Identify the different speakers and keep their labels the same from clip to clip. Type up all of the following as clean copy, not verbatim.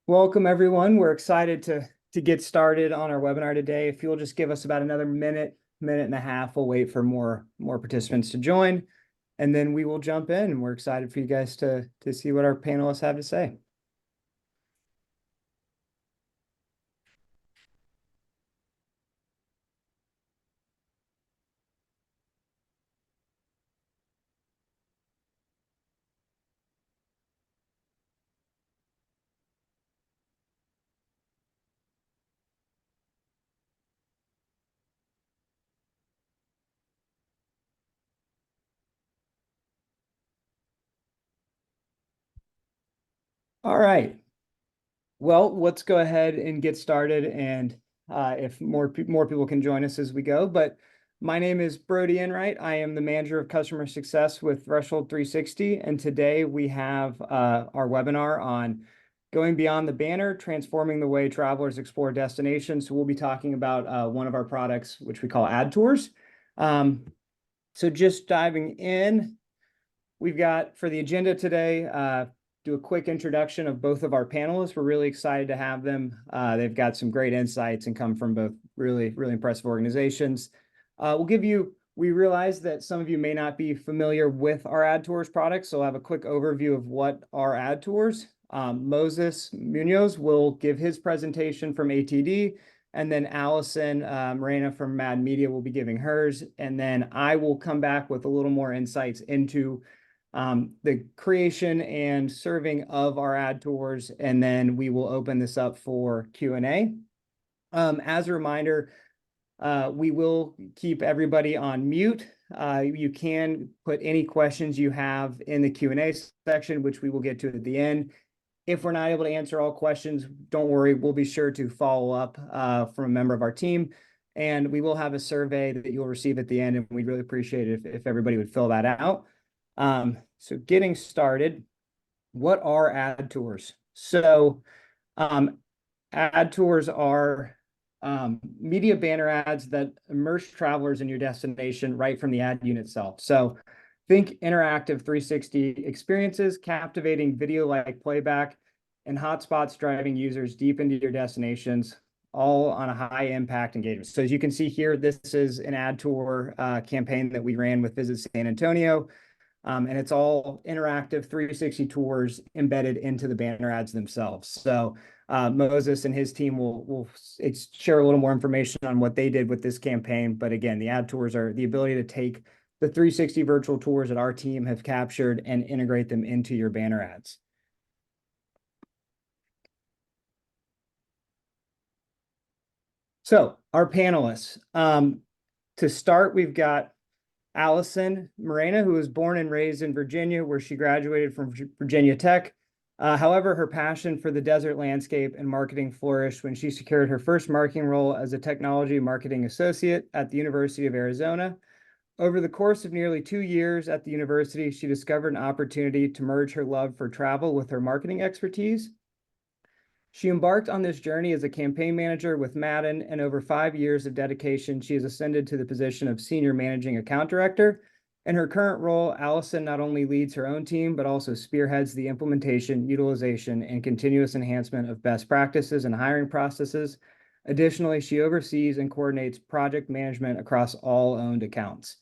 Speaker 1: Welcome, everyone. We're excited to get started on our webinar today. If you'll just give us about another minute and a half, we'll wait for more participants to join, and then we will jump in. And we're excited for you guys to see what our panelists have to say. All right. Well, let's go ahead and get started, and if more people can join us as we go. But my name is Brody Enright. I am the Manager of Customer Success with Threshold 360, and today we have our webinar on going beyond the banner, transforming the way travelers explore destinations. So we'll be talking about one of our products, which we call AdTours. So just diving in, we've got for the agenda today, do a quick introduction of both of our panelists. We're really excited to have them. They've got some great insights and come from both really impressive organizations. We realize that some of you may not be familiar with our AdTours products, so I'll have a quick overview of what are AdTours. Moses Munoz will give his presentation from ATD, and then Allison Morena from Mad Media will be giving hers, and then I will come back with a little more insights into the creation and serving of our AdTours, and then we will open this up for Q&A. As a reminder, we will keep everybody on mute. You can put any questions you have in the Q&A section, which we will get to at the end. If we're not able to answer all questions, don't worry, we'll be sure to follow up from a member of our team, and we will have a survey that you'll receive at the end, and we'd really appreciate it if everybody would fill that out. So getting started, what are AdTours? So AdTours are media banner ads that immerse travelers in your destination right from the ad unit itself. So think interactive 360 experiences, captivating video-like playback, and hotspots driving users deep into your destinations, all on a high impact engagement. So as you can see here, this is an AdTour campaign that we ran with Visit San Antonio. And it's all interactive 360 tours embedded into the banner ads themselves. So Moses and his team will share a little more information on what they did with this campaign. But again, the AdTours are the ability to take the 360 virtual tours that our team have captured and integrate them into your banner ads. So our panelists, to start, we've got Allison Morena, who was born and raised in Virginia, where she graduated from Virginia Tech. However, her passion for the desert landscape and marketing flourished when she secured her first marketing role as a technology marketing associate at the University of Arizona. Over the course of nearly 2 years at the university, she discovered an opportunity to merge her love for travel with her marketing expertise. She embarked on this journey as a campaign manager with Madden, and over 5 years of dedication, she has ascended to the position of senior managing account director. In her current role, Allison not only leads her own team, but also spearheads the implementation, utilization, and continuous enhancement of best practices and hiring processes. Additionally, she oversees and coordinates project management across all owned accounts.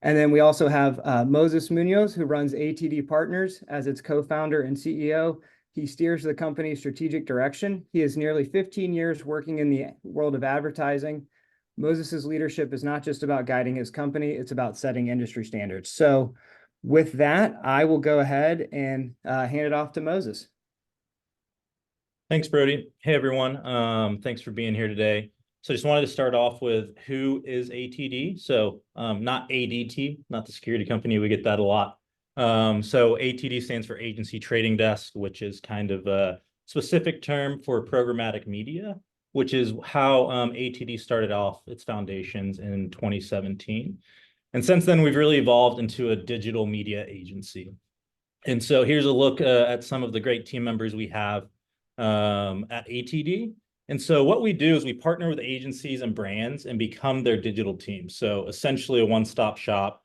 Speaker 1: And then we also have Moses Munoz, who runs ATD Partners as its co-founder and CEO. He steers the company's strategic direction. He has nearly 15 years working in the world of advertising. Moses's leadership is not just about guiding his company, it's about setting industry standards. So with that, I will go ahead and hand it off to Moses.
Speaker 2: Thanks, Brody. Hey, everyone. Thanks for being here today. So I just wanted to start off with who is ATD. So not ADT, not the security company. We get that a lot. So ATD stands for Agency Trading Desk, which is kind of a specific term for programmatic media, which is how ATD started off its foundations in 2017. And since then, we've really evolved into a digital media agency. And so here's a look at some of the great team members we have at ATD. And so what we do is we partner with agencies and brands and become their digital team. So essentially a one-stop shop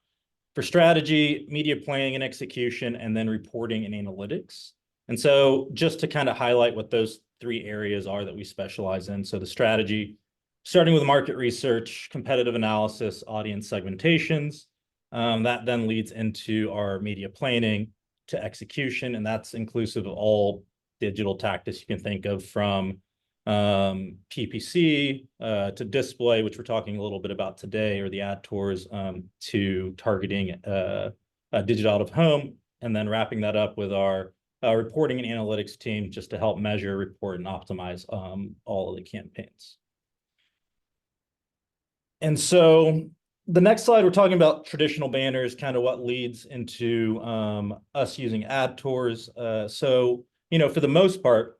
Speaker 2: for strategy, media planning and execution, and then reporting and analytics. And so just to kind of highlight what those three areas are that we specialize in. So the strategy, starting with market research, competitive analysis, audience segmentations. That then leads into our media planning to execution, and that's inclusive of all digital tactics you can think of, from PPC to display, which we're talking a little bit about today, or the AdTours, to targeting digital out of home, and then wrapping that up with our reporting and analytics team just to help measure, report, and optimize all of the campaigns. And so the next slide, we're talking about traditional banners, kind of what leads into us using AdTours. So, for the most part,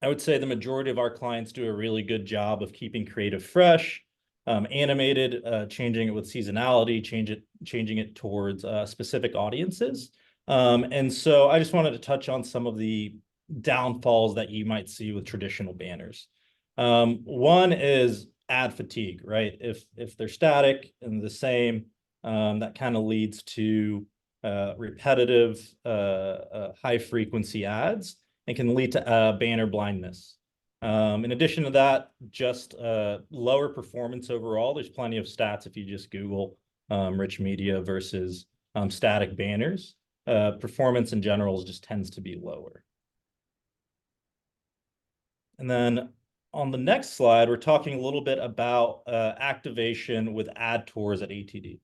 Speaker 2: I would say the majority of our clients do a really good job of keeping creative fresh, animated, changing it with seasonality, changing it towards specific audiences. And so I just wanted to touch on some of the downfalls that you might see with traditional banners. One is ad fatigue, right? If they're static and the same, that kind of leads to repetitive, high frequency ads, and can lead to banner blindness. In addition to that, just lower performance overall. There's plenty of stats if you just Google rich media versus static banners. Performance in general just tends to be lower. And then on the next slide, we're talking a little bit about activation with AdTours at ATD.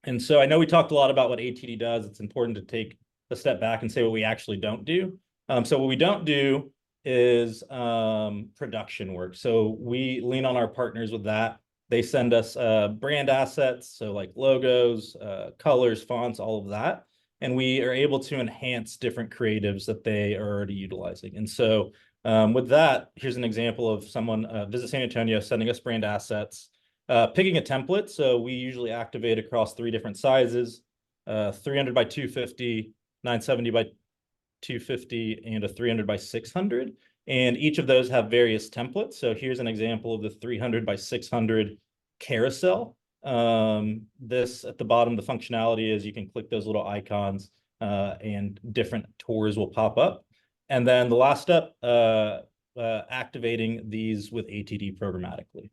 Speaker 2: And so I know we talked a lot about what ATD does. It's important to take a step back and say what we actually don't do. So what we don't do is production work. So we lean on our partners with that. They send us brand assets, so like logos, colors, fonts, all of that. And we are able to enhance different creatives that they are already utilizing. And so with that, here's an example of someone, Visit San Antonio, sending us brand assets, picking a template. So we usually activate across 3 different sizes, 300 by 250, 970 by 250, and a 300 by 600. And each of those have various templates. So here's an example of the 300 by 600 carousel. This at the bottom, the functionality is you can click those little icons and different tours will pop up. And then the last step, activating these with ATD programmatically.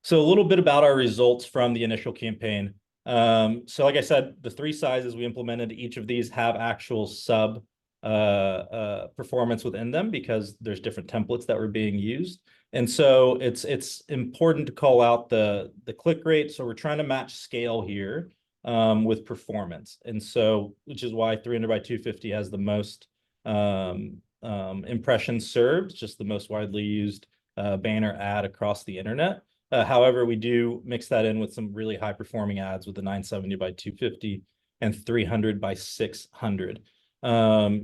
Speaker 2: So a little bit about our results from the initial campaign. So like I said, the 3 sizes we implemented, each of these have actual sub performance within them because there's different templates that were being used. And so it's important to call out the click rate. So we're trying to match scale here with performance. And so, which is why 300 by 250 has the most impressions served, just the most widely used banner ad across the internet. However, we do mix that in with some really high performing ads with the 970 by 250 and 300 by 600. So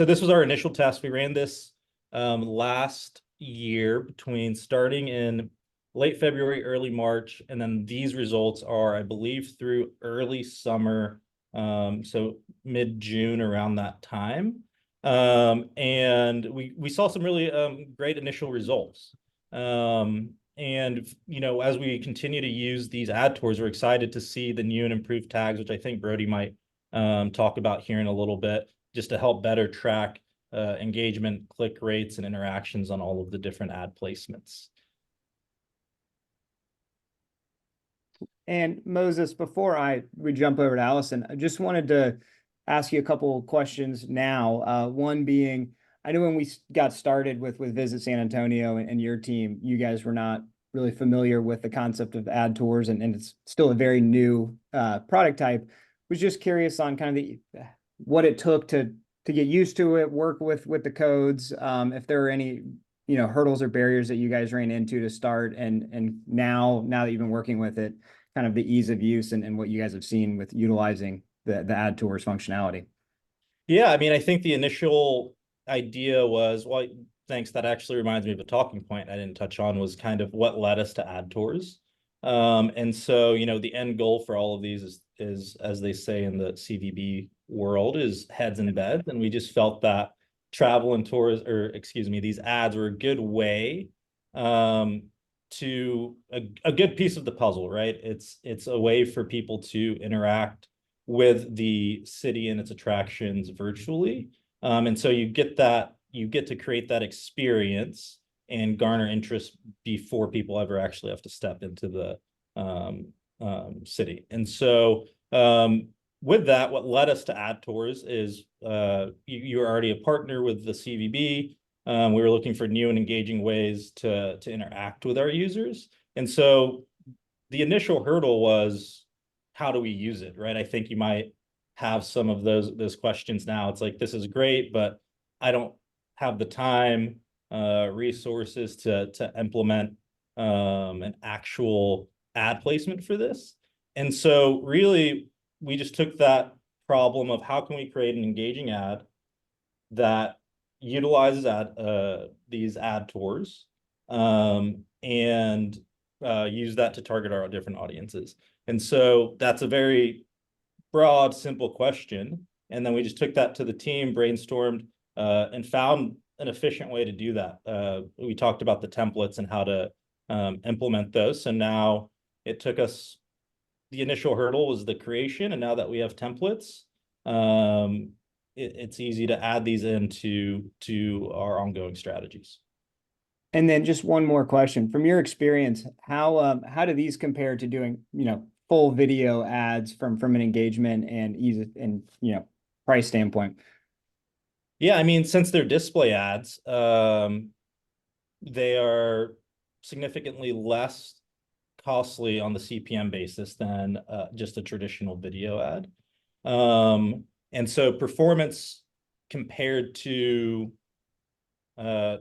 Speaker 2: this was our initial test. We ran this last year between starting in late February, early March, and then these results are, I believe, through early summer, so mid-June, around that time. And we saw some really great initial results. And as we continue to use these AdTours, we're excited to see the new and improved tags, which I think Brody might talk about here in a little bit, just to help better track engagement, click rates, and interactions on all of the different ad placements.
Speaker 1: And Moses, before we jump over to Allison, I just wanted to ask you a couple of questions now. One being, I know when we got started with Visit San Antonio and your team, you guys were not really familiar with the concept of AdTours, and it's still a very new product type. Was just curious on kind of what it took to get used to it, work with the codes, if there are any hurdles or barriers that you guys ran into to start, and now that you've been working with it, kind of the ease of use and what you guys have seen with utilizing the AdTours functionality.
Speaker 2: Yeah, I mean, I think the initial idea was, well, thanks. That actually reminds me of a talking point I didn't touch on, was kind of what led us to AdTours. And so, the end goal for all of these is, as they say in the CVB world, is heads and beds. And we just felt that travel and tours, or excuse me, these ads were a good way to a good piece of the puzzle, right? It's a way for people to interact with the city and its attractions virtually. And so you get to create that experience and garner interest before people ever actually have to step into the city. And so with that, what led us to AdTours is you're already a partner with the CVB. We were looking for new and engaging ways to interact with our users. And so the initial hurdle was, how do we use it, right? I think you might have some of those questions now. It's like, this is great, but I don't have the time, resources to implement an actual ad placement for this. And so really, we just took that problem of how can we create an engaging ad that utilizes these ad tours, and use that to target our different audiences. And so that's a very broad, simple question. And then we just took that to the team, brainstormed, and found an efficient way to do that. We talked about the templates and how to implement those. So now it took us, the initial hurdle was the creation. And now that we have templates, it's easy to add these into our ongoing strategies.
Speaker 1: And then just one more question from your experience, how do these compare to doing, full video ads from an engagement and ease and, price standpoint?
Speaker 2: Yeah, I mean, since they're display ads, they are significantly less costly on the CPM basis than just a traditional video ad. And so performance compared to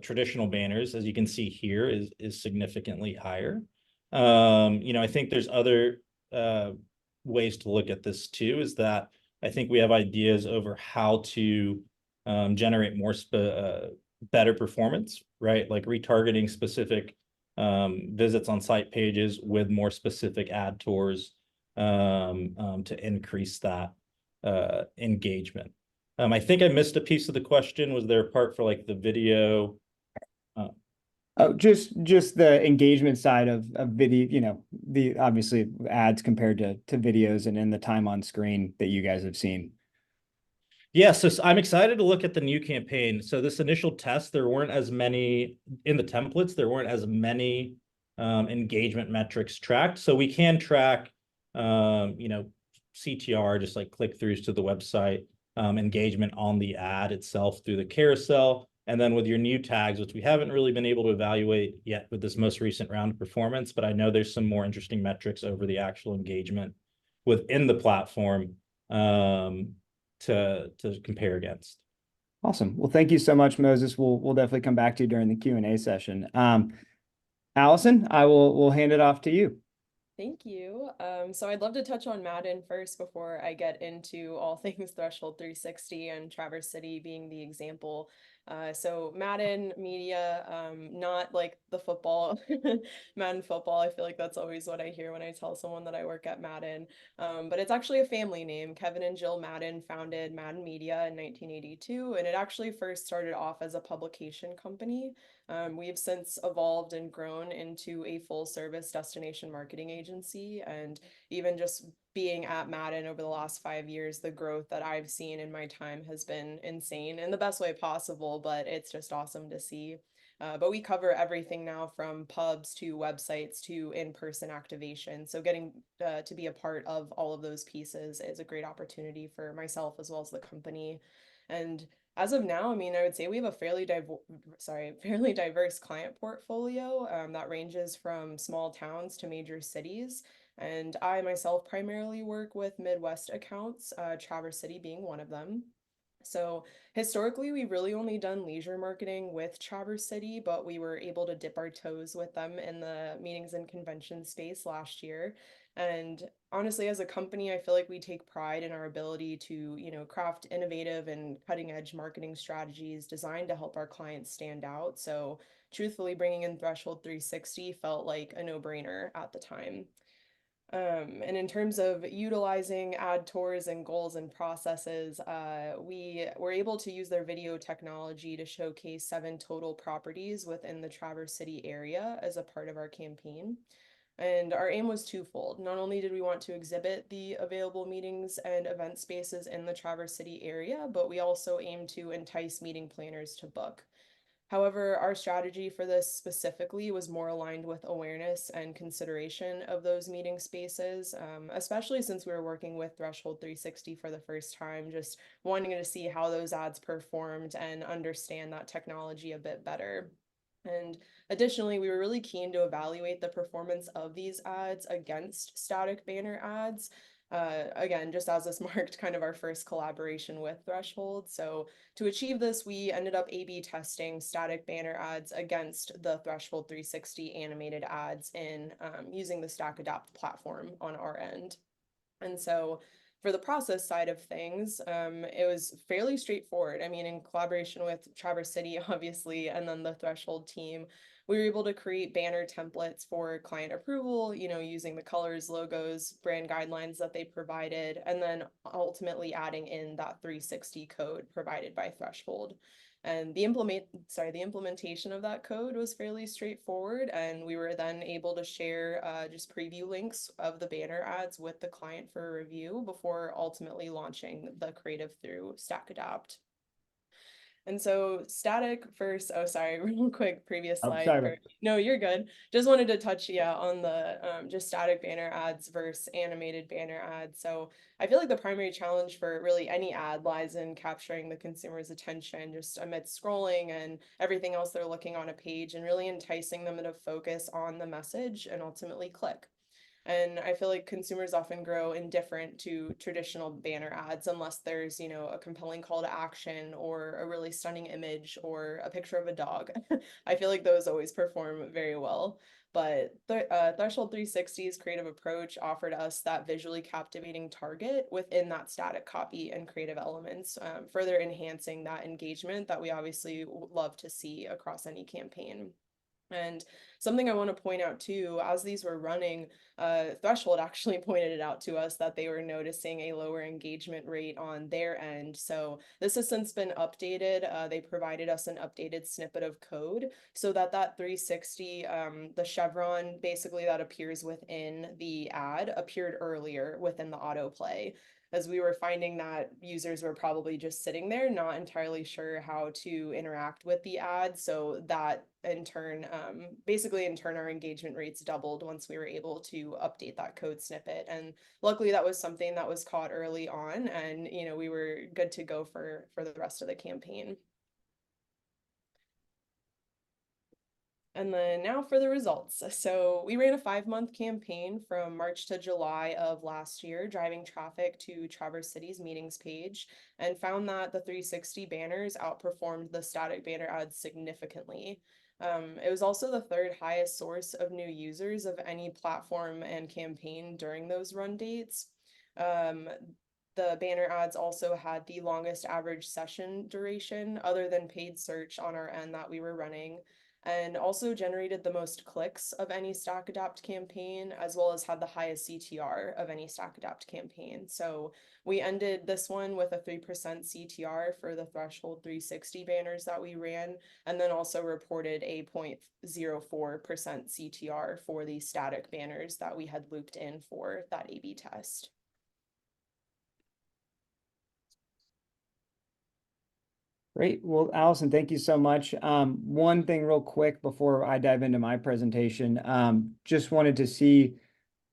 Speaker 2: traditional banners, as you can see here, is significantly higher. I think there's other ways to look at this too, is that I think we have ideas over how to generate more better performance, right? Like retargeting specific visits on site pages with more specific ad tours to increase that engagement. I think I missed a piece of the question. Was there a part for like the video?
Speaker 1: Oh, just the engagement side of video, the obviously ads compared to videos and in the time on screen that you guys have seen.
Speaker 2: Yeah, so I'm excited to look at the new campaign. So this initial test, there weren't as many in the templates, there weren't as many engagement metrics tracked. So we can track, CTR, just like click-throughs to the website, engagement on the ad itself through the carousel. And then with your new tags, which we haven't really been able to evaluate yet with this most recent round of performance, but I know there's some more interesting metrics over the actual engagement within the platform to compare against.
Speaker 1: Awesome. Well, thank you so much, Moses. We'll definitely come back to you during the Q&A session. Allison, we'll hand it off to you.
Speaker 3: Thank you. So I'd love to touch on Madden first before I get into all things Threshold 360 and Traverse City being the example. So Madden media, not like the football, Madden football. I feel like that's always what I hear when I tell someone that I work at Madden. But it's actually a family name. Kevin and Jill Madden founded Madden Media in 1982, and it actually first started off as a publication company. We've since evolved and grown into a full service destination marketing agency. And even just being at Madden over the last 5 years, the growth that I've seen in my time has been insane in the best way possible, but it's just awesome to see. But we cover everything now from pubs to websites to in-person activation. So getting to be a part of all of those pieces is a great opportunity for myself as well as the company. And as of now, I mean, I would say we have a fairly diverse client portfolio that ranges from small towns to major cities. And I myself primarily work with Midwest accounts, Traverse City being one of them. So historically, we've really only done leisure marketing with Traverse City, but we were able to dip our toes with them in the meetings and convention space last year. And honestly, as a company, I feel like we take pride in our ability to, craft innovative and cutting edge marketing strategies designed to help our clients stand out. So truthfully, bringing in Threshold 360 felt like a no-brainer at the time. And in terms of utilizing AdTours and goals and processes, we were able to use their video technology to showcase 7 total properties within the Traverse City area as a part of our campaign. And our aim was twofold. Not only did we want to exhibit the available meetings and event spaces in the Traverse City area, but we also aimed to entice meeting planners to book. However, our strategy for this specifically was more aligned with awareness and consideration of those meeting spaces, especially since we were working with Threshold 360 for the first time, just wanting to see how those ads performed and understand that technology a bit better. And additionally, we were really keen to evaluate the performance of these ads against static banner ads. Again, just as this marked kind of our first collaboration with Threshold. So to achieve this, we ended up A/B testing static banner ads against the Threshold 360 animated ads in using the StackAdapt platform on our end. And so for the process side of things, it was fairly straightforward. I mean, in collaboration with Traverse City, obviously, and then the Threshold team, we were able to create banner templates for client approval, using the colors, logos, brand guidelines that they provided, and then ultimately adding in that 360 code provided by Threshold. And the implementation of that code was fairly straightforward, and we were then able to share just preview links of the banner ads with the client for review before ultimately launching the creative through StackAdapt. And so static first, oh, sorry, real quick, previous
Speaker 1: Oh,
Speaker 3: slide.
Speaker 1: sorry.
Speaker 3: No, you're good. Just wanted to touch, yeah, on the just static banner ads versus animated banner ads. So I feel like the primary challenge for really any ad lies in capturing the consumer's attention just amidst scrolling and everything else they're looking on a page, and really enticing them to focus on the message and ultimately click. And I feel like consumers often grow indifferent to traditional banner ads unless there's, a compelling call to action or a really stunning image or a picture of a dog. I feel like those always perform very well. But Threshold 360's creative approach offered us that visually captivating target within that static copy and creative elements, further enhancing that engagement that we obviously love to see across any campaign. And something I want to point out too, as these were running, Threshold actually pointed it out to us that they were noticing a lower engagement rate on their end. So this has since been updated. They provided us an updated snippet of code so that 360, the chevron basically that appears within the ad appeared earlier within the autoplay, as we were finding that users were probably just sitting there, not entirely sure how to interact with the ad. So that in turn, our engagement rates doubled once we were able to update that code snippet. And luckily that was something that was caught early on, and, we were good to go for the rest of the campaign. And then now for the results. So we ran a 5-month campaign from March to July of last year, driving traffic to Traverse City's meetings page, and found that the 360 banners outperformed the static banner ads significantly. It was also the third highest source of new users of any platform and campaign during those run dates. The banner ads also had the longest average session duration other than paid search on our end that we were running, and also generated the most clicks of any StackAdapt campaign, as well as had the highest CTR of any StackAdapt campaign. So we ended this one with a 3% CTR for the Threshold 360 banners that we ran, and then also reported a 0.04% CTR for the static banners that we had looped in for that A/B test.
Speaker 1: Great. Well, Allison, thank you so much. One thing real quick before I dive into my presentation, just wanted to see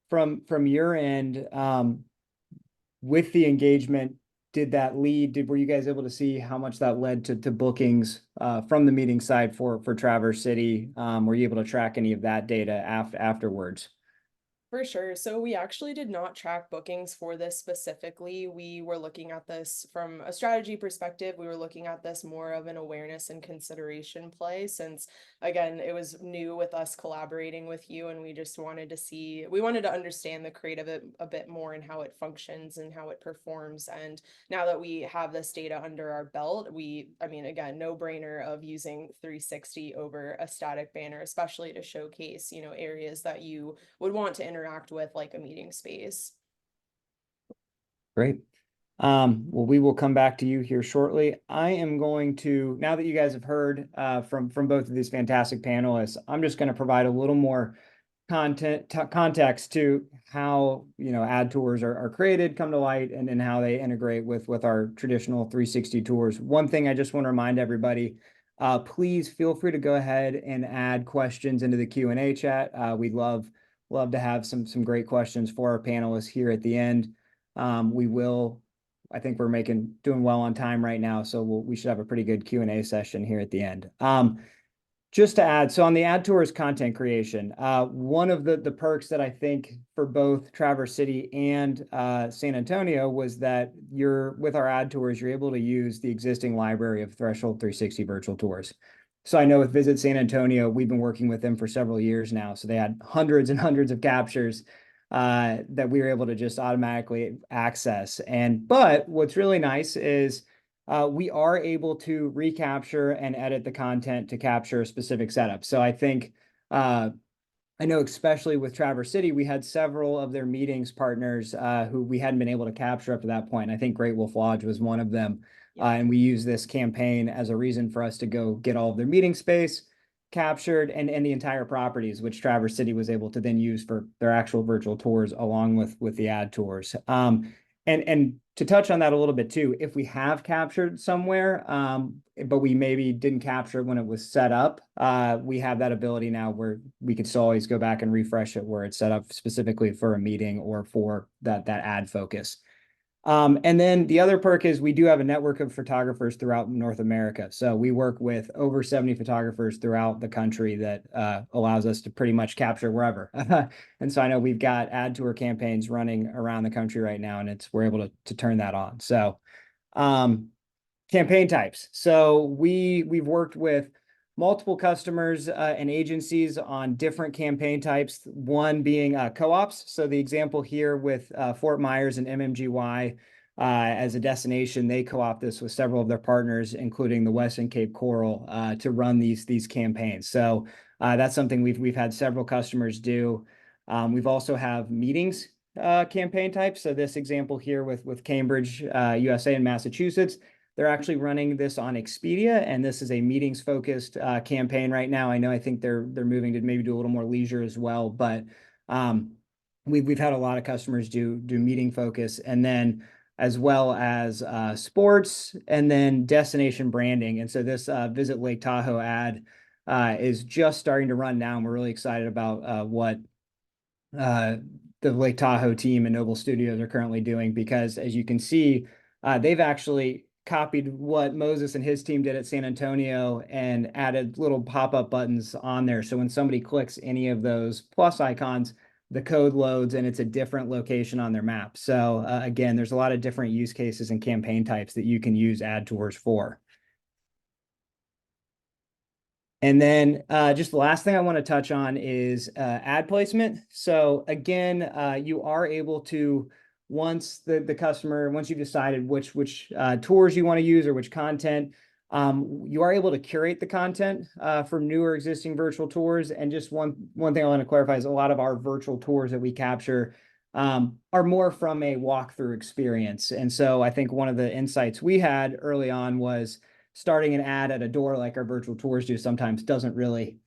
Speaker 1: from your end, with the engagement, were you guys able to see how much that led to bookings from the meeting side for Traverse City? Were you able to track any of that data afterwards?
Speaker 3: For sure. So we actually did not track bookings for this specifically. We were looking at this from a strategy perspective. We were looking at this more of an awareness and consideration play, since again, it was new with us collaborating with you, and we just wanted to understand the creative a bit more and how it functions and how it performs. And now that we have this data under our belt, again, no brainer of using 360 over a static banner, especially to showcase, areas that you would want to interact with, like a meeting space.
Speaker 1: Great. Well, we will come back to you here shortly. I am going to, now that you guys have heard from both of these fantastic panelists, I'm just going to provide a little more context to how, ad tours are created, come to light, and then how they integrate with our traditional 360 tours. One thing I just want to remind everybody, please feel free to go ahead and add questions into the Q&A chat. We'd love to have some great questions for our panelists here at the end. I think we're doing well on time right now, so we should have a pretty good Q&A session here at the end. Just to add, so on the AdTours content creation, one of the perks that I think for both Traverse City and San Antonio was that with our AdTours, you're able to use the existing library of Threshold 360 virtual tours. So I know with Visit San Antonio, we've been working with them for several years now. So they had hundreds and hundreds of captures that we were able to just automatically access. But what's really nice is we are able to recapture and edit the content to capture a specific setup. So I think, I know especially with Traverse City, we had several of their meetings partners who we hadn't been able to capture up to that point. And I think Great Wolf Lodge was one of them. And we used this campaign as a reason for us to go get all of their meeting space captured and the entire properties, which Traverse City was able to then use for their actual virtual tours along with the ad tours. And to touch on that a little bit too, if we have captured somewhere, but we maybe didn't capture it when it was set up, we have that ability now where we could still always go back and refresh it where it's set up specifically for a meeting or for that ad focus. And then the other perk is we do have a network of photographers throughout North America. So we work with over 70 photographers throughout the country that allows us to pretty much capture wherever. And so I know we've got ad tour campaigns running around the country right now, and we're able to turn that on. So campaign types. So we've worked with multiple customers and agencies on different campaign types, one being co-ops. So the example here with Fort Myers and MMGY as a destination, they co-op this with several of their partners, including the Westin Cape Coral, to run these campaigns. So that's something we've had several customers do. We've also have meetings campaign types. So this example here with Cambridge, USA and Massachusetts, they're actually running this on Expedia, and this is a meetings-focused campaign right now. I think they're moving to maybe do a little more leisure as well, but we've had a lot of customers do meeting focus, and then as well as sports, and then destination branding. And so this Visit Lake Tahoe ad is just starting to run now, and we're really excited about what the Lake Tahoe team and Noble Studios are currently doing, because as you can see, they've actually copied what Moses and his team did at San Antonio and added little pop-up buttons on there. So when somebody clicks any of those plus icons, the code loads and it's a different location on their map. So again, there's a lot of different use cases and campaign types that you can use AdTours for. And then just the last thing I want to touch on is ad placement. So again, you are able to, once you've decided which tours you want to use or which content, you are able to curate the content for new or existing virtual tours. And just one thing I want to clarify is a lot of our virtual tours that we capture are more from a walkthrough experience. And so I think one of the insights we had early on was starting an ad at a door like our virtual tours do sometimes doesn't really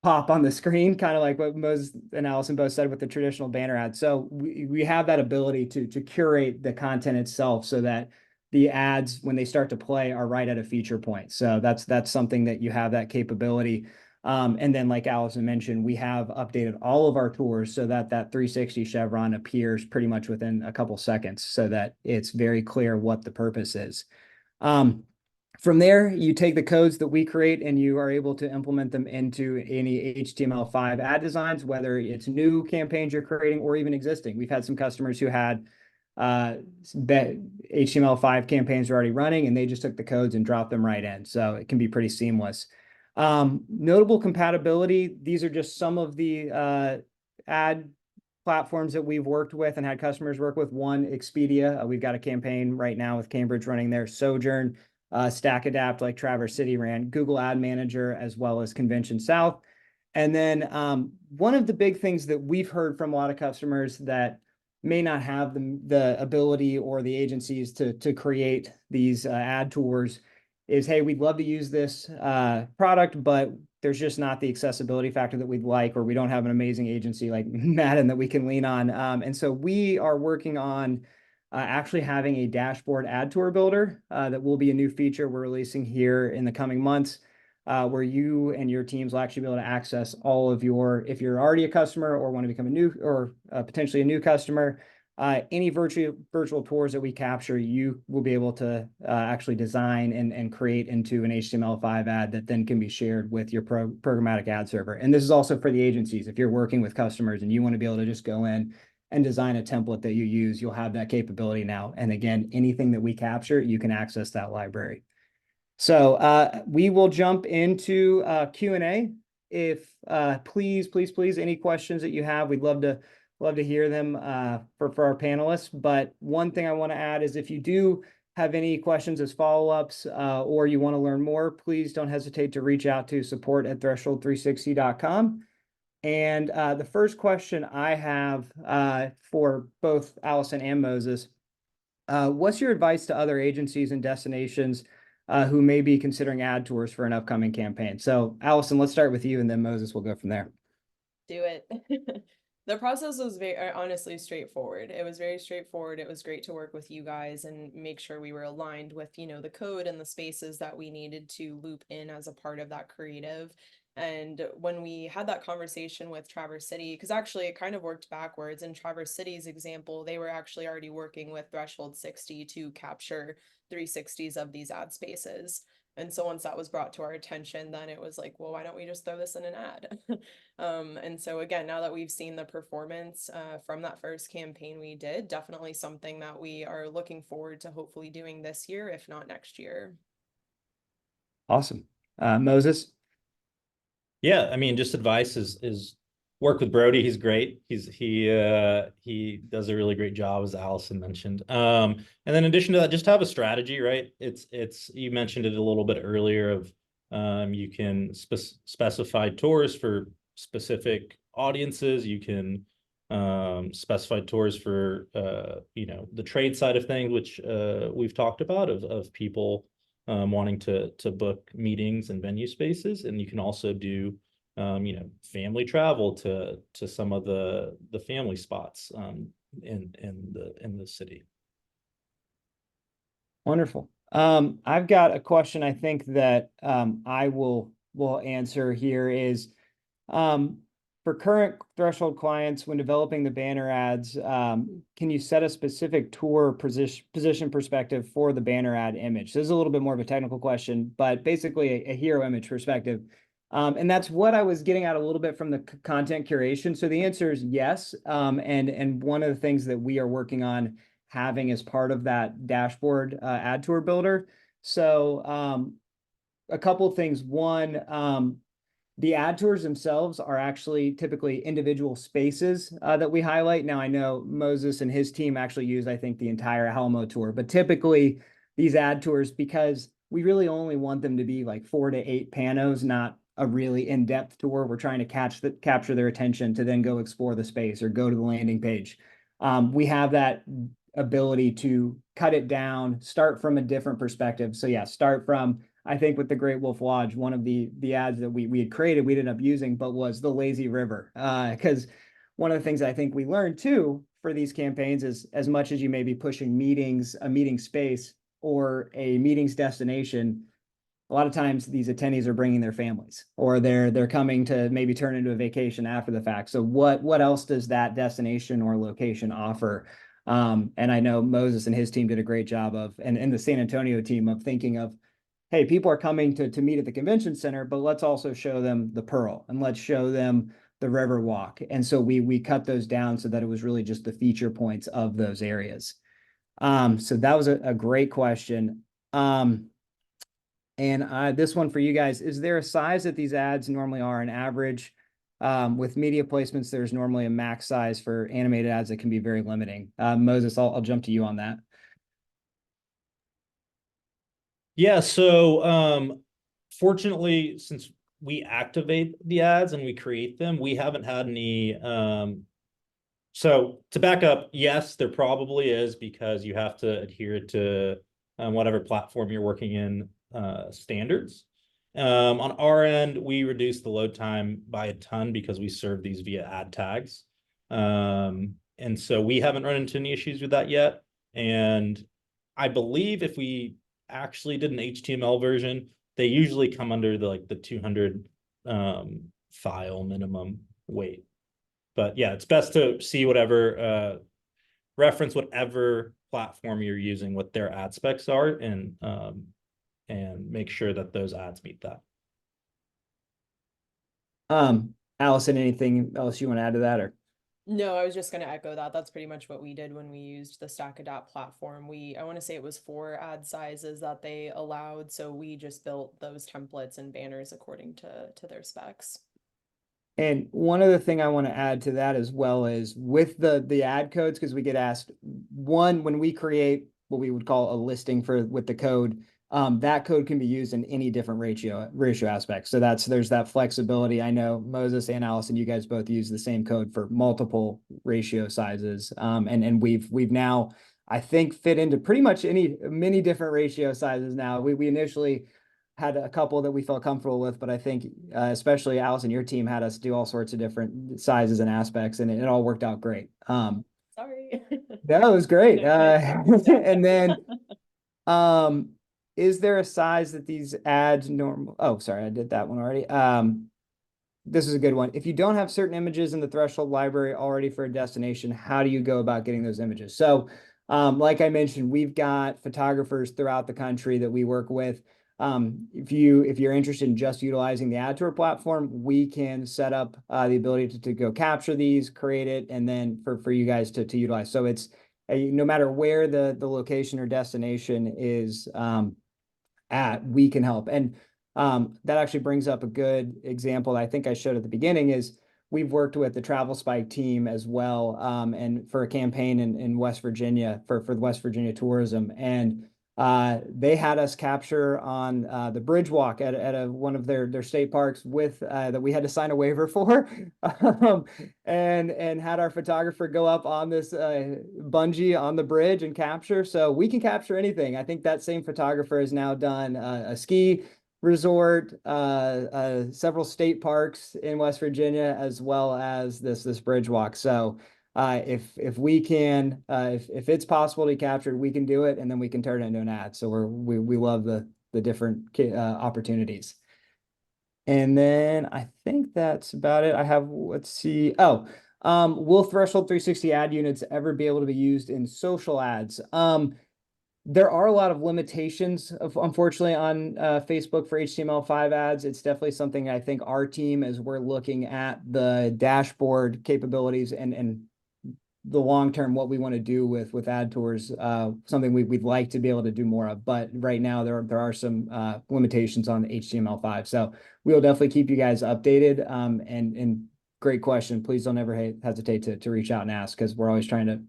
Speaker 1: pop on the screen, kind of like what Moses and Allison both said with the traditional banner ad. So we have that ability to curate the content itself so that the ads, when they start to play, are right at a feature point. So that's something that you have that capability. And then, like Allison mentioned, we have updated all of our tours so that 360 chevron appears pretty much within a couple seconds so that it's very clear what the purpose is. From there, you take the codes that we create and you are able to implement them into any HTML5 ad designs, whether it's new campaigns you're creating or even existing. We've had some customers who had HTML5 campaigns already running and they just took the codes and dropped them right in. So it can be pretty seamless. Notable compatibility. These are just some of the ad platforms that we've worked with and had customers work with. One, Expedia. We've got a campaign right now with Cambridge running there. Sojourn, Stack Adapt, like Traverse City ran, Google Ad Manager, as well as Convention South. And then one of the big things that we've heard from a lot of customers that may not have the ability or the agencies to create these ad tours is, hey, we'd love to use this product, but there's just not the accessibility factor that we'd like, or we don't have an amazing agency like Madden that we can lean on. And so we are working on actually having a dashboard ad tour builder that will be a new feature we're releasing here in the coming months, where you and your teams will actually be able to access all of your, if you're already a customer or want to become a new or potentially a new customer, any virtual tours that we capture, you will be able to actually design and create into an HTML5 ad that then can be shared with your programmatic ad server. And this is also for the agencies. If you're working with customers and you want to be able to just go in and design a template that you use, you'll have that capability now. And again, anything that we capture, you can access that library. So we will jump into Q&A. If please, any questions that you have, we'd love to hear them for our panelists. But one thing I want to add is if you do have any questions as follow-ups or you want to learn more, please don't hesitate to reach out to support@threshold360.com. And the first question I have for both Allison and Moses, what's your advice to other agencies and destinations who may be considering AdTours for an upcoming campaign? So Allison, let's start with you, and then Moses will go from there.
Speaker 3: Do it. The process was very honestly straightforward. It was very straightforward. It was great to work with you guys and make sure we were aligned with, you know, the code and the spaces that we needed to loop in as a part of that creative. And when we had that conversation with Traverse City, because actually it kind of worked backwards. In Traverse City's example, they were actually already working with Threshold 60 to capture 360s of these ad spaces. And so once that was brought to our attention, then it was like, well, why don't we just throw this in an ad? And so again, now that we've seen the performance from that first campaign we did, definitely something that we are looking forward to hopefully doing this year, if not next year.
Speaker 1: Awesome. Moses?
Speaker 2: Yeah, I mean, just advice is work with Brody. He's great. He does a really great job, as Allison mentioned. And then in addition to that, just have a strategy, right? It's you mentioned it a little bit earlier of you can specify tours for specific audiences. You can specify tours for you know, the trade side of things, which we've talked about of people wanting to book meetings and venue spaces. And you can also do you know, family travel to some of the family spots in the city.
Speaker 1: Wonderful. I've got a question I think that I will answer here is for current Threshold clients, when developing the banner ads, can you set a specific tour position perspective for the banner ad image? So this is a little bit more of a technical question, but basically a hero image perspective. And that's what I was getting at a little bit from the content curation. So the answer is yes. And one of the things that we are working on having as part of that dashboard ad tour builder. So a couple of things. One, the ad tours themselves are actually typically individual spaces that we highlight. Now, I know Moses and his team actually use, I think, the entire Helmo tour, but typically these ad tours, because we really only want them to be like 4 to 8 panos, not a really in-depth tour. We're trying to capture their attention to then go explore the space or go to the landing page. We have that ability to cut it down, start from a different perspective. So yeah, start from, I think with the Great Wolf Lodge, one of the ads that we had created, we ended up using, but was the lazy river. Because one of the things I think we learned too for these campaigns is, as much as you may be pushing meetings, a meeting space or a meetings destination, a lot of times these attendees are bringing their families, or they're coming to maybe turn into a vacation after the fact. So what else does that destination or location offer? And I know Moses and his team did a great job of, and the San Antonio team, of thinking of, hey, people are coming to meet at the convention center, but let's also show them the Pearl and let's show them the River Walk. And so we cut those down so that it was really just the feature points of those areas. So that was a great question. And this one for you guys, is there a size that these ads normally are an average? With media placements, there's normally a max size for animated ads that can be very limiting. Moses, I'll jump to you on that.
Speaker 2: Yeah, so fortunately, since we activate the ads and we create them, we haven't had any so to back up, yes, there probably is, because you have to adhere to whatever platform you're working in standards. On our end, we reduced the load time by a ton because we serve these via ad tags. And so we haven't run into any issues with that yet. And I believe if we actually did an HTML version, they usually come under the 200 file minimum weight. But yeah, it's best to see whatever reference whatever platform you're using, what their ad specs are, and make sure that those ads meet that.
Speaker 1: Allison, anything else you want to add to that, or?
Speaker 3: No, I was just going to echo that. That's pretty much what we did when we used the Stack Adapt platform. I want to say it was 4 ad sizes that they allowed, so we just built those templates and banners according to their specs.
Speaker 1: And one other thing I want to add to that as well is with the ad codes, because we get asked, one, when we create what we would call a listing with the code, that code can be used in any different ratio aspects. So there's that flexibility. I know Moses and Allison, you guys both use the same code for multiple ratio sizes. And we've now, I think, fit into pretty much many different ratio sizes now. We initially had a couple that we felt comfortable with, but I think especially Allison, your team had us do all sorts of different sizes and aspects, and it all worked out great.
Speaker 3: Sorry.
Speaker 1: That was great. And then is there a size that these ads normal? Oh, sorry, I did that one already. This is a good one. If you don't have certain images in the threshold library already for a destination, how do you go about getting those images? So, like I mentioned, we've got photographers throughout the country that we work with. If you're interested in just utilizing the AdTours platform, we can set up the ability to go capture these, create it, and then for you guys to utilize. So it's no matter where the location or destination is at, we can help. And that actually brings up a good example that I think I showed at the beginning is we've worked with the Travel Spike team as well, and for a campaign in West Virginia for the West Virginia tourism. And they had us capture on the bridge walk at one of their state parks with that we had to sign a waiver for, and had our photographer go up on this bungee on the bridge and capture. So we can capture anything. I think that same photographer has now done a ski resort, several state parks in West Virginia, as well as this bridge walk. So if we can, if it's possible to capture it, we can do it, and then we can turn it into an ad. So we love the different opportunities. And then I think that's about it. I have, let's see. Oh, will Threshold 360 ad units ever be able to be used in social ads? There are a lot of limitations, unfortunately, on Facebook for HTML5 ads. It's definitely something I think our team, as we're looking at the dashboard capabilities and the long term, what we want to do with AdTours, something we'd like to be able to do more of. But right now, there are some limitations on HTML5. So we'll definitely keep you guys updated. And great question. Please don't ever hesitate to reach out and ask, because we're always trying to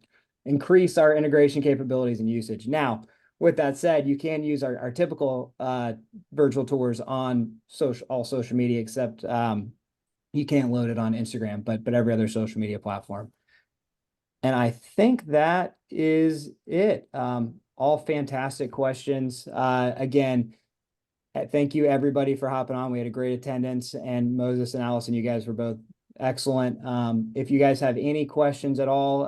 Speaker 1: increase our integration capabilities and usage. Now, with that said, you can use our typical virtual tours on all social media, except you can't load it on Instagram, but every other social media platform. And I think that is it. All fantastic questions. Again, thank you everybody for hopping on. We had a great attendance, and Moses and Allison, you guys were both excellent. If you guys have any questions at all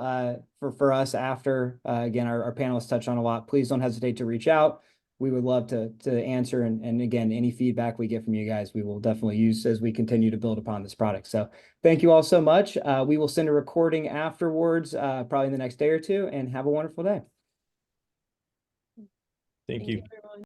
Speaker 1: for us after, again, our panelists touched on a lot, please don't hesitate to reach out. We would love to answer. And again, any feedback we get from you guys, we will definitely use as we continue to build upon this product. So thank you all so much. We will send a recording afterwards, probably in the next day or two, and have a wonderful day.
Speaker 2: Thank you.
Speaker 3: Everyone.